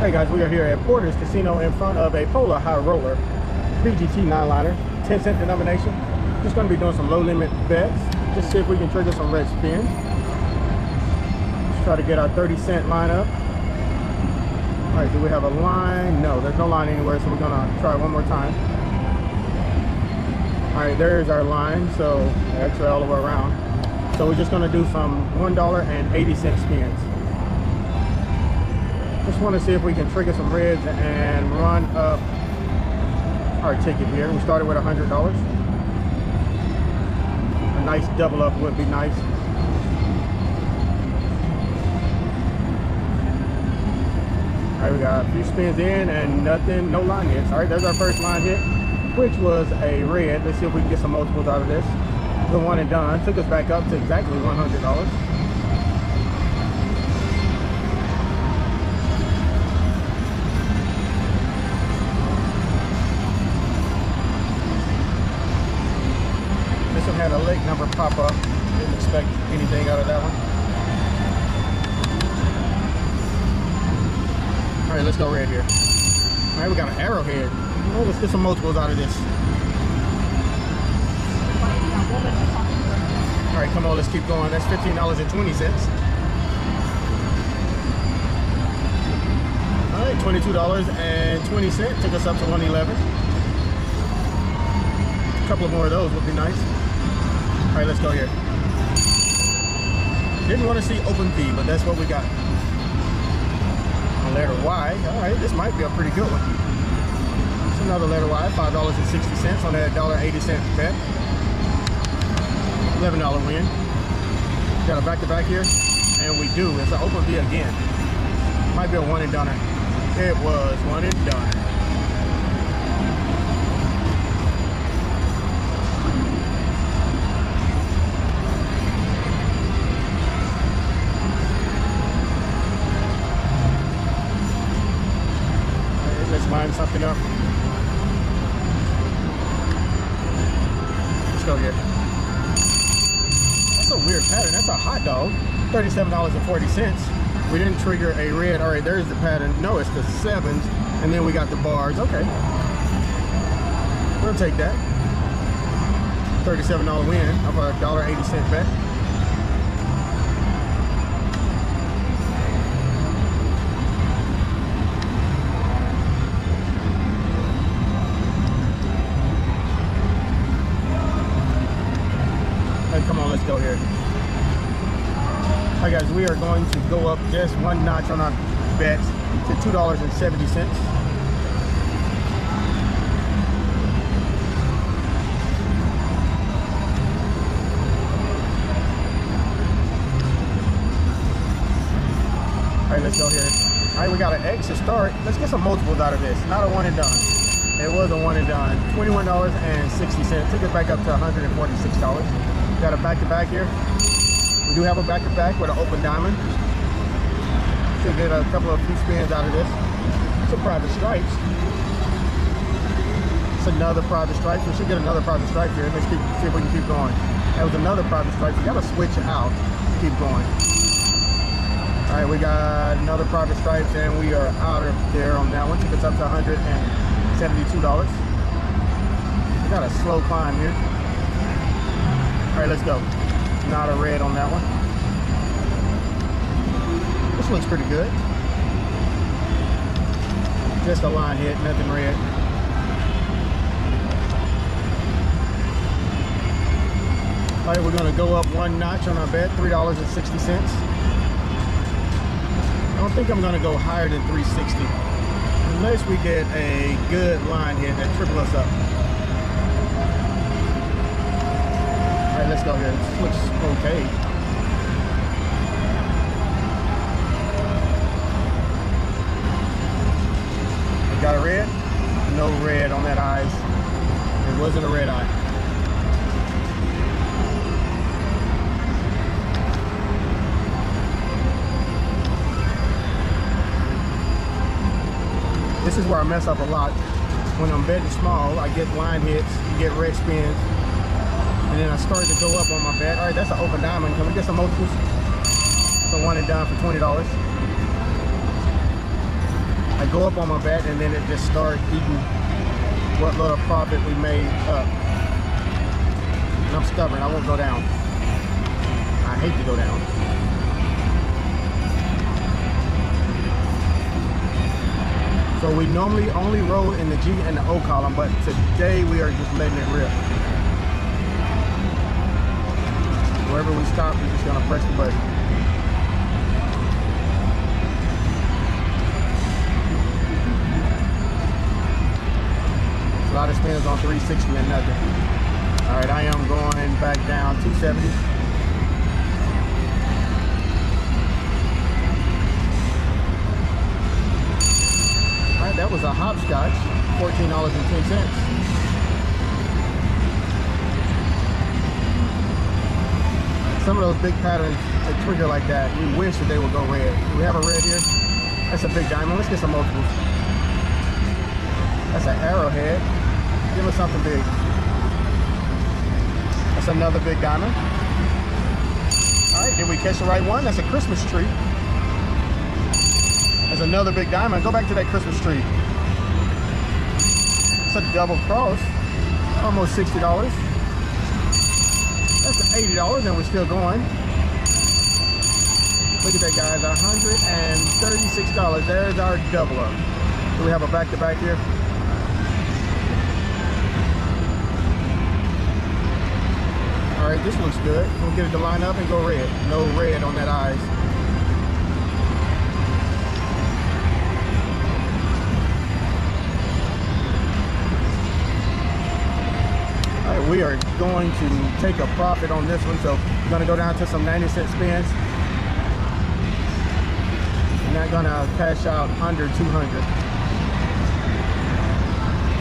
Hey guys, we are here at Porter's Casino in front of a Polar High Roller VGT 9-liner, 10-cent denomination. Just going to be doing some low limit bets. Just see if we can trigger some red spins. Let's try to get our 30-cent line up. All right, do we have a line? No, there's no line anywhere, so we're going to try one more time. All right, there's our line, so actually all the way around. So we're just going to do some $1.80 spins. Just want to see if we can trigger some reds and run up our ticket here. We started with $100. A nice double up would be nice. All right, we got a few spins in and nothing, no line hits. All right, there's our first line hit, which was a red. Let's see if we can get some multiples out of this. The one and done took us back up to exactly $100. Had a lake number pop up. Didn't expect anything out of that one. All right, let's go red here. All right, we got an arrowhead. Oh, let's get some multiples out of this. All right, come on, let's keep going. That's $15.20. All right, $22.20 took us up to 111. A couple more of those would be nice. All right, let's go here. Didn't want to see open V, but that's what we got. A letter Y. All right, this might be a pretty good one. It's another letter Y, $5.60 on that $1.80 bet. $11 win. Got a back-to-back here, and we do. It's an open V again. Might be a one and done. It was one and done. Let's line something up. Let's go here. That's a weird pattern. That's a hot dog. $37.40. We didn't trigger a red. All right, there's the pattern. No, it's the sevens, and then we got the bars. Okay, we'll take that. $37 win of a $1.80 bet. Come on, let's go here. All right, guys, we are going to go up just one notch on our bets to $2.70. All right, let's go here. All right, we got an X to start. Let's get some multiples out of this. Not a one and done. It was a one and done. $21.60. Took it back up to $146. Got a back-to-back here. We do have a back-to-back with an open diamond. Should get a couple of few spins out of this. Some private stripes. It's another private stripe. We should get another private stripe here. Let's see if we can keep going. That was another private stripe. You gotta switch out to keep going. All right, we got another private stripe, and we are out of there on that one. Took us up to $172. We got a slow climb here. All right, let's go. Not a red on that one. This looks pretty good. Just a line hit, nothing red. All right, we're gonna go up one notch on our bet, $3.60. I don't think I'm gonna go higher than $3.60 unless we get a good line hit that triple us up. All right, let's go here. This looks okay. We got a red? No red on that eyes. It wasn't a red eye. This is where I mess up a lot. When I'm betting small, I get line hits, get red spins. And then I started to go up on my bet. All right, that's an open diamond. Can we get some multiples? It's a one and done for $20. I go up on my bet, and then it just starts eating what little profit we made up. And I'm stubborn, I won't go down. I hate to go down. So we normally only roll in the G and the O column, but today we are just letting it rip. Wherever we stop, we're just gonna press the button. A lot of spins on 360 and nothing. All right, I am going back down 270. All right, that was a hopscotch, $14.10. Some of those big patterns that trigger like that, we wish that they would go red. Do we have a red here? That's a big diamond. Let's get some multiples. That's an arrowhead. Give us something big. That's another big diamond. All right, did we catch the right one? That's a Christmas tree. That's another big diamond. Go back to that Christmas tree. It's a double cross. Almost $60. That's $80 and we're still going. Look at that, guys, $136. There's our double up. Do we have a back-to-back here? All right, this looks good. We'll get it to line up and go red. No red on that eyes. We are going to take a profit on this one, so we're going to go down to some 90-cent spins. I'm not going to cash out under 200.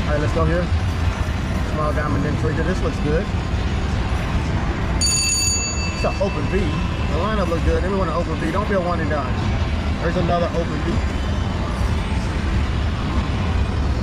All right, let's go here. Small diamond then trigger. This looks good. It's an open V. The lineup looks good. Everyone an open V. Don't be a one and done. There's another open V.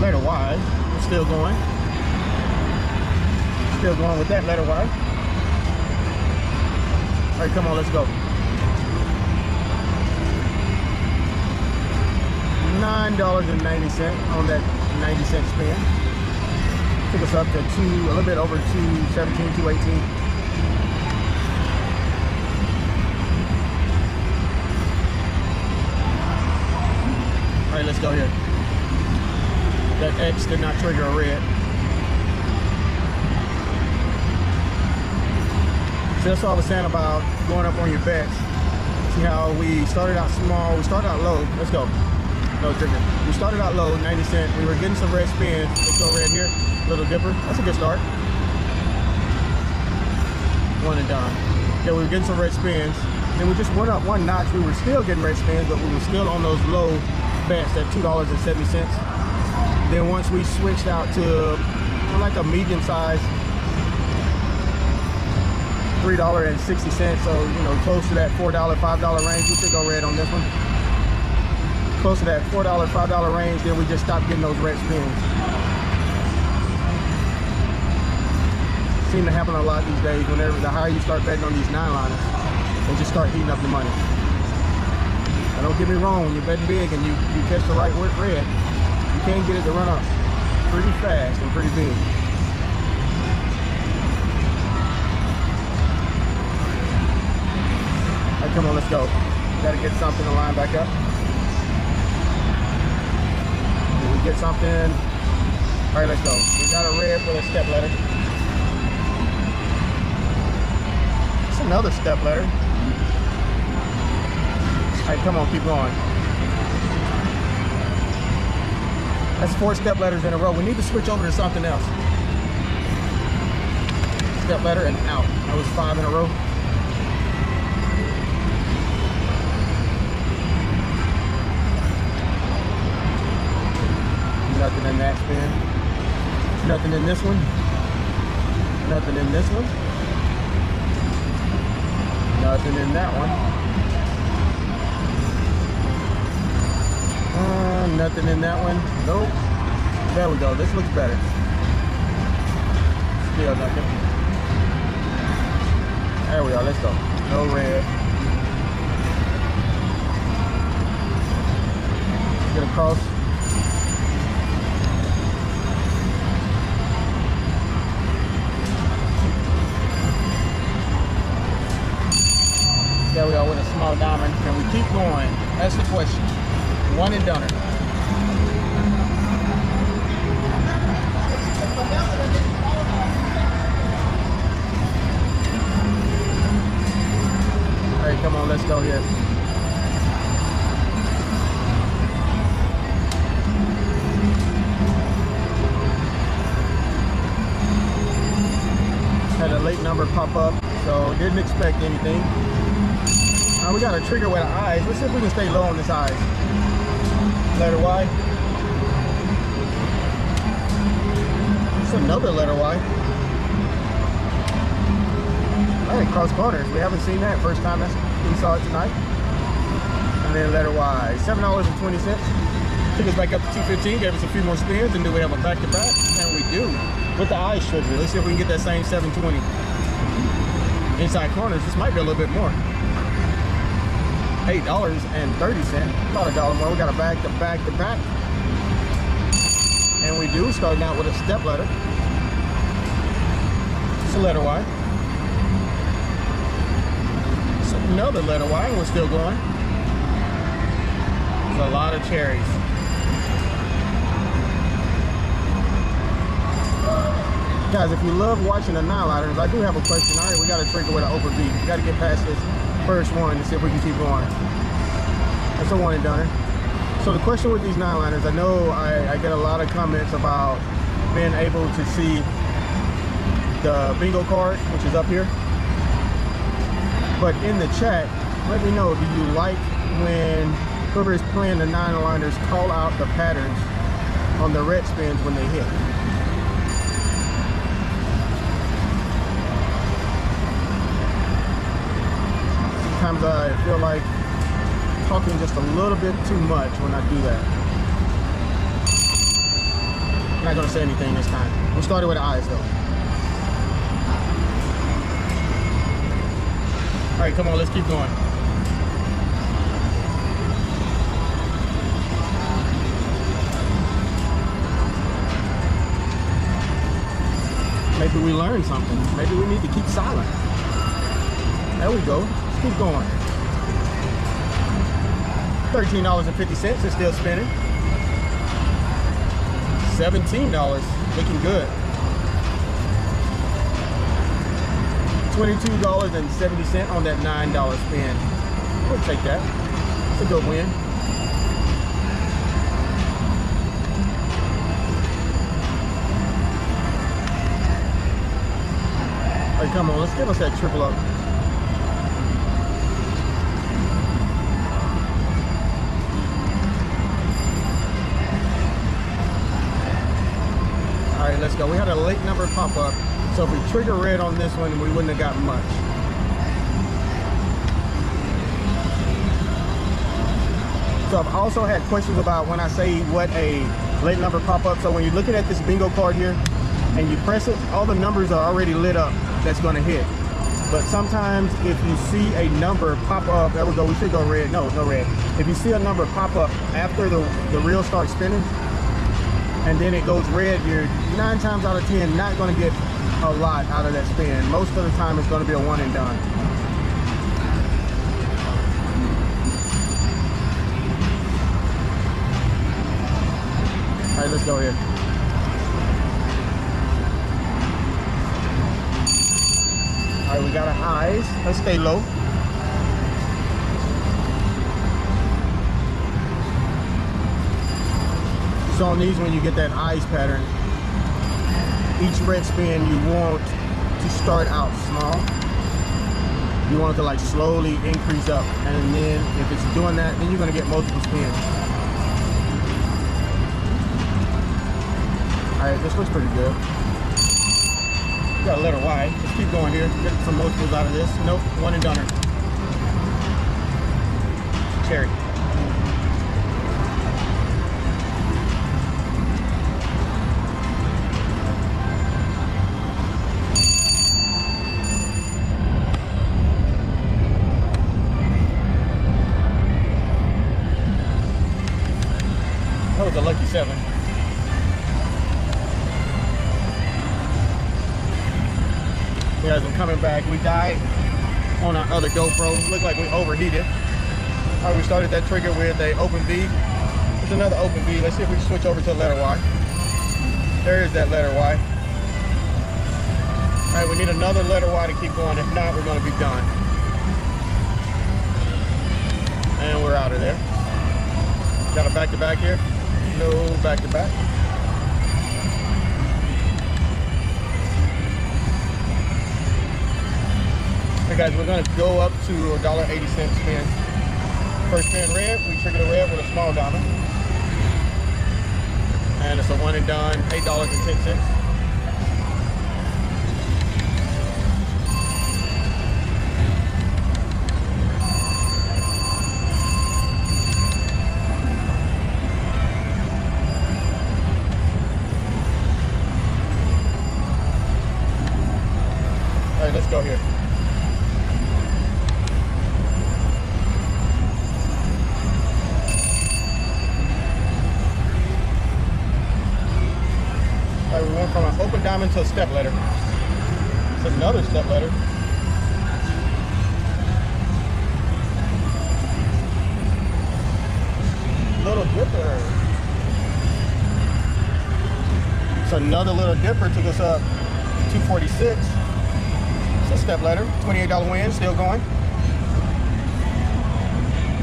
Letter Y. We're still going. Still going with that letter Y. All right, come on, let's go. $9.90 on that 90-cent spin. Took us up to a little bit over 217, 218. All right, let's go here. That X did not trigger a red. So that's what I was saying about going up on your bets. See how we started out small, we started out low. Let's go. No trigger. We started out low, 90 cents. We were getting some red spins. Let's go red here. Little dipper. That's a good start. One and done. Yeah, we were getting some red spins. Then we just went up one notch. We were still getting red spins, but we were still on those low bets at $2.70. Then once we switched out to like a medium size, $3.60, so you know, close to that $4, $5 range. We should go red on this one. Close to that $4, $5 range, then we just stopped getting those red spins. Seem to happen a lot these days. Whenever the higher you start betting on these 9-liners, they just start heating up the money. Now, don't get me wrong, when you're betting big and you catch the right red, you can get it to run up pretty fast and pretty big. All right, come on, let's go. Got to get something to line back up. Did we get something? All right, let's go. We got a red with a step ladder. It's another step ladder. All right, come on, keep going. That's 4 step ladders in a row. We need to switch over to something else. Step ladder and out. That was 5 in a row. Nothing in that spin. Nothing in this one. Nothing in this one. Nothing in that one. Nothing in that one. Nope. There we go. This looks better. Still nothing. There we are. Let's go. No red. Get across. going? That's the question. One and done. All right, come on, let's go here. Had a late number pop up, so didn't expect anything. We got a trigger with our eyes. Let's see if we can stay low on this eyes. Letter Y. It's another letter Y. All right, cross corners. We haven't seen that. First time we saw it tonight. And then letter Y. $7.20. Took us back up to 215. Gave us a few more spins, and then we have a back-to-back, and we do. With the eyes trigger. Let's see if we can get that same 720. Inside corners. This might be a little bit more. $8.30. About $1 more. We got a back-to-back. And we do, starting out with a step letter. It's a letter Y. It's another letter Y, and we're still going. There's a lot of cherries. Guys, if you love watching the 9-liners, I do have a question. All right, we got a trigger with an open beat. We got to get past this first one to see if we can keep going. That's a one and done. So the question with these 9-liners, I know I get a lot of comments about being able to see the bingo card, which is up here. But in the chat, let me know, do you like when whoever is playing the 9-liners call out the patterns on the red spins when they hit? Sometimes I feel like talking just a little bit too much when I do that. I'm not gonna say anything this time. We started with the eyes though. All right, come on, let's keep going. Maybe we learned something. Maybe we need to keep silent. There we go. Keep going. $13.50. It's still spinning. $17. Looking good. $22.70 on that $9 spin. We'll take that. It's a good win. All right, come on. Let's give us that triple up. All right, let's go. We had a late number pop up, so if we trigger red on this one, we wouldn't have gotten much. So I've also had questions about when I say what a late number pop up. So when you're looking at this bingo card here and you press it, all the numbers are already lit up that's going to hit. But sometimes if you see a number pop up, there we go, we should go red. No red. If you see a number pop up after the reel starts spinning, and then it goes red, you're 9 times out of 10 not going to get a lot out of that spin. Most of the time it's going to be a one and done. All right, let's go here. All right, we got our eyes. Let's stay low. So on these, when you get that eyes pattern, each red spin you want to start out small. You want it to like slowly increase up, and then if it's doing that, then you're going to get multiple spins. All right, this looks pretty good. Got a letter Y. Let's keep going here. Get some multiples out of this. Nope, one and done. Cherry. That was a lucky 7. Guys, I'm coming back. We died on our other GoPro. Looked like we overheated. All right, we started that trigger with a open V. There's another open V. Let's see if we can switch over to the letter Y. There is that letter Y. All right, we need another letter Y to keep going. If not, we're going to be done. And we're out of there. Got a back-to-back here. No back-to-back. Okay, guys, we're going to go up to $1.80 spin. First spin red, we triggered a red with a small diamond. And it's a one and done, $8.10. All right, let's go here. All right, we went from an open diamond to a step ladder. It's another step ladder. Little dipper. It's another little dipper, took us up 246. It's a step ladder, $28 win, still going.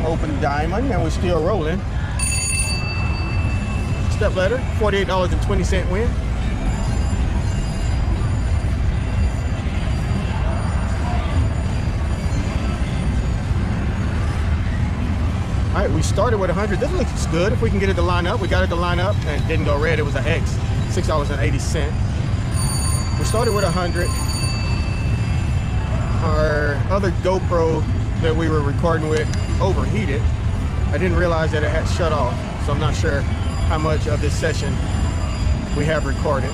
Open diamond, and we're still rolling. Step ladder, $48.20 win. All right, we started with 100. This looks good. If we can get it to line up, we got it to line up, and it didn't go red. It was an X, $6.80. We started with 100. Our other GoPro that we were recording with overheated. I didn't realize that it had shut off, so I'm not sure how much of this session we have recorded.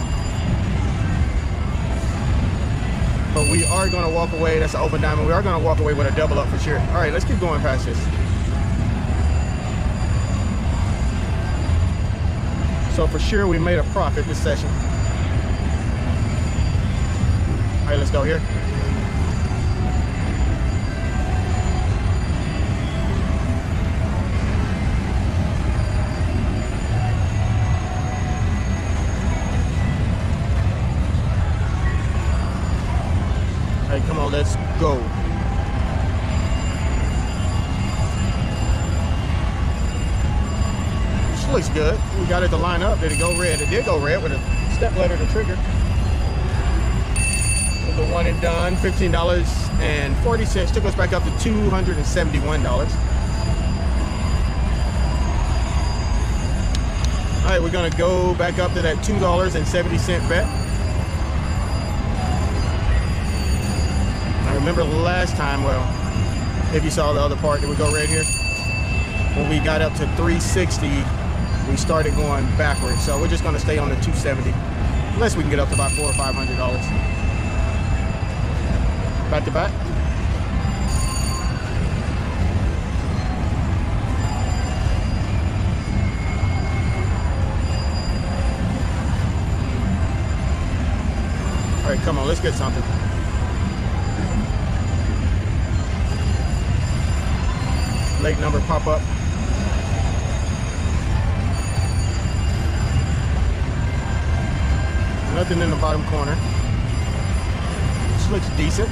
But we are going to walk away. That's an open diamond. We are going to walk away with a double up for sure. All right, let's keep going past this. So for sure we made a profit this session. All right, let's go here. All right, come on, let's go. Looks good. We got it to line up. Did it go red? It did go red with a step ladder to trigger. It was a one and done, $15.40. Took us back up to $271. All right, we're gonna go back up to that $2.70 bet. I remember last time, well, if you saw the other part, did we go red here? When we got up to 360, we started going backwards, so we're just going to stay on the 270 unless we can get up to about $400 or $500. Back to back. All right, come on, let's get something. Late number pop up. Nothing in the bottom corner. This looks decent.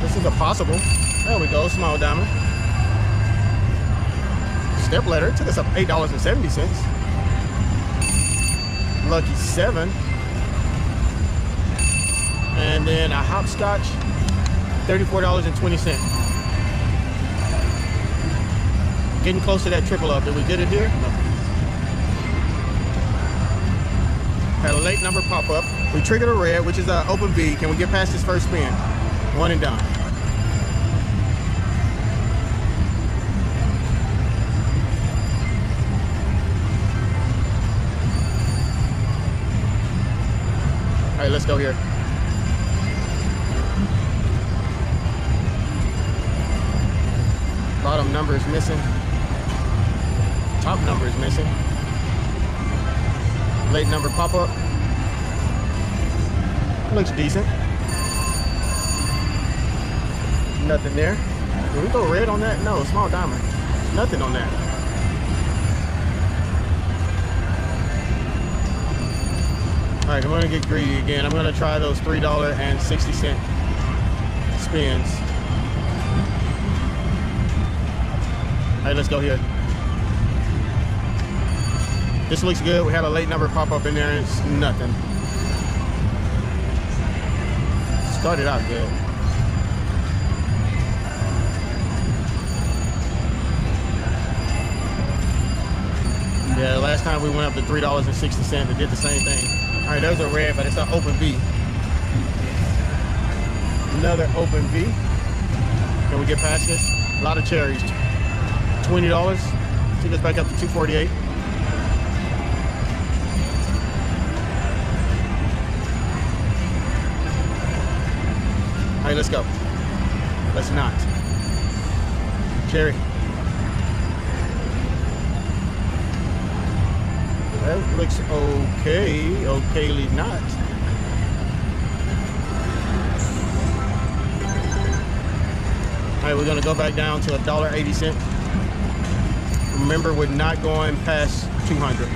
This is a possible. There we go, small diamond. Step ladder, took us up $8.70. Lucky 7. And then a hopscotch, $34.20. Getting close to that triple up. Did we get it here? No. Had a late number pop up. We triggered a red, which is an open V. Can we get past this first spin? One and done. All right, let's go here. Bottom number is missing. Top number is missing. Late number pop up. Looks decent. Nothing there. Did we throw red on that? No, small diamond. Nothing on that. All right, I'm gonna get greedy again. I'm gonna try those $3.60 spins. All right, let's go here. This looks good. We had a late number pop up in there and it's nothing. Started out good. Yeah, last time we went up to $3.60, it did the same thing. All right, there's a red, but it's an open V. Another open V. Can we get past this? A lot of cherries. $20. Took us back up to $2.48. All right, let's go. Let's not. Cherry. That looks okay. Okayly not. All right, we're gonna go back down to $1.80. Remember, we're not going past 200.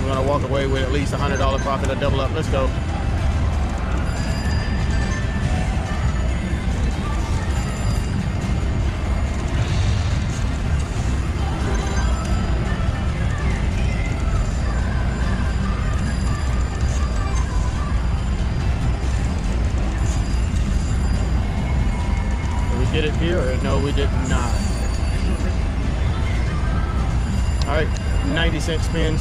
We're gonna walk away with at least $100 profit or double up. Let's go. Did it here or no, we did not. All right, 90-cent spins.